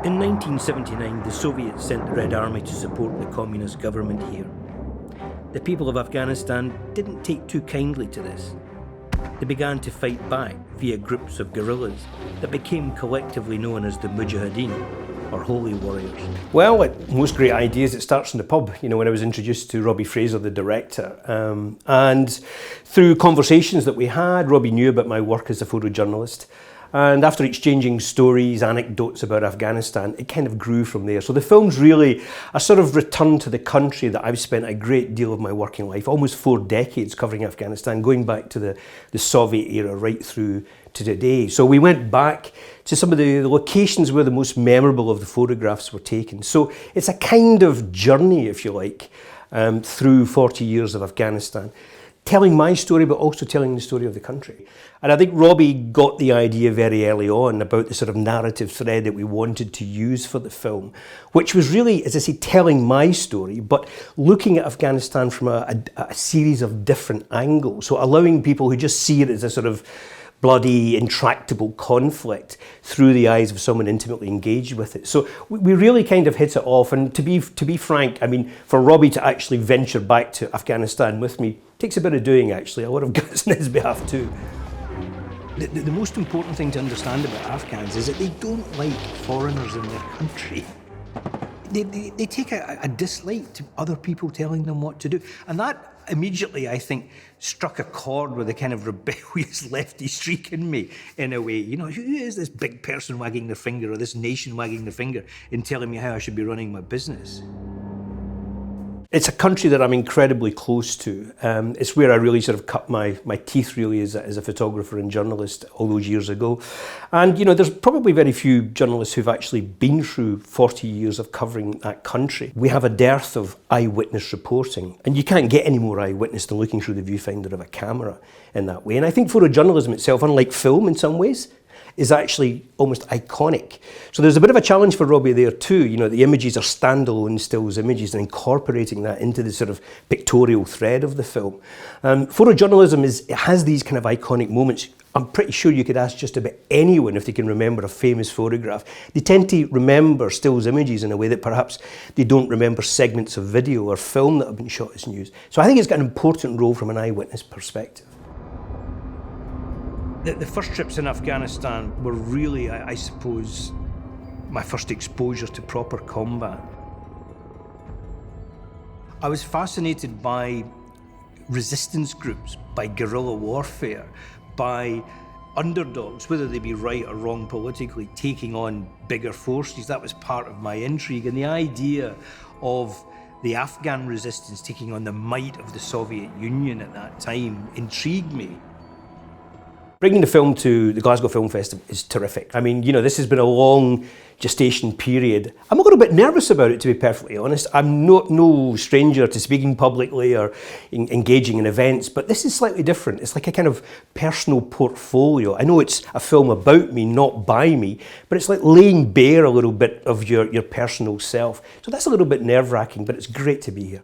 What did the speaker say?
In 1979, the Soviets sent the Red Army to support the communist government here. The people of Afghanistan didn't take too kindly to this. They began to fight back via groups of guerrillas that became collectively known as the Mujahideen, or Holy Warriors. Well, like most great ideas, it starts in the pub. You know, when I was introduced to Robbie Fraser, the director, and through conversations that we had, Robbie knew about my work as a photojournalist. And after exchanging stories, anecdotes about Afghanistan, it kind of grew from there. So the film's really a sort of return to the country that I've spent a great deal of my working life, almost 4 decades covering Afghanistan, going back to the Soviet era right through to today. So we went back to some of the locations where the most memorable of the photographs were taken. So it's a kind of journey, if you like, through 40 years of Afghanistan, telling my story, but also telling the story of the country. And I think Robbie got the idea very early on about the sort of narrative thread that we wanted to use for the film, which was really, as I say, telling my story, but looking at Afghanistan from a series of different angles. So allowing people who just see it as a sort of bloody, intractable conflict through the eyes of someone intimately engaged with it. So we really kind of hit it off. And to be frank, I mean, for Robbie to actually venture back to Afghanistan with me takes a bit of doing, actually, a lot of guts on his behalf too. The most important thing to understand about Afghans is that they don't like foreigners in their country. They take a dislike to other people telling them what to do. And that immediately, I think, struck a chord with a kind of rebellious lefty streak in me, in a way. You know, who is this big person wagging their finger, or this nation wagging their finger and telling me how I should be running my business? It's a country that I'm incredibly close to. It's where I really sort of cut my teeth really as a photographer and journalist all those years ago. And you know, there's probably very few journalists who've actually been through 40 years of covering that country. We have a dearth of eyewitness reporting, and you can't get any more eyewitness than looking through the viewfinder of a camera in that way. And I think photojournalism itself, unlike film in some ways, is actually almost iconic. So there's a bit of a challenge for Robbie there too. You know, the images are standalone stills images and incorporating that into the sort of pictorial thread of the film. Photojournalism has these kind of iconic moments. I'm pretty sure you could ask just about anyone if they can remember a famous photograph. They tend to remember stills images in a way that perhaps they don't remember segments of video or film that have been shot as news. So I think it's got an important role from an eyewitness perspective. The first trips in Afghanistan were really, I suppose, my first exposure to proper combat. I was fascinated by resistance groups, by guerrilla warfare, by underdogs, whether they be right or wrong politically, taking on bigger forces. That was part of my intrigue. And the idea of the Afghan resistance taking on the might of the Soviet Union at that time intrigued me. Bringing the film to the Glasgow Film Festival is terrific. I mean, you know, this has been a long gestation period. I'm a little bit nervous about it, to be perfectly honest. I'm no stranger to speaking publicly or engaging in events, but this is slightly different. It's like a kind of personal portfolio. I know it's a film about me, not by me, but it's like laying bare a little bit of your personal self. So that's a little bit nerve-wracking, but it's great to be here.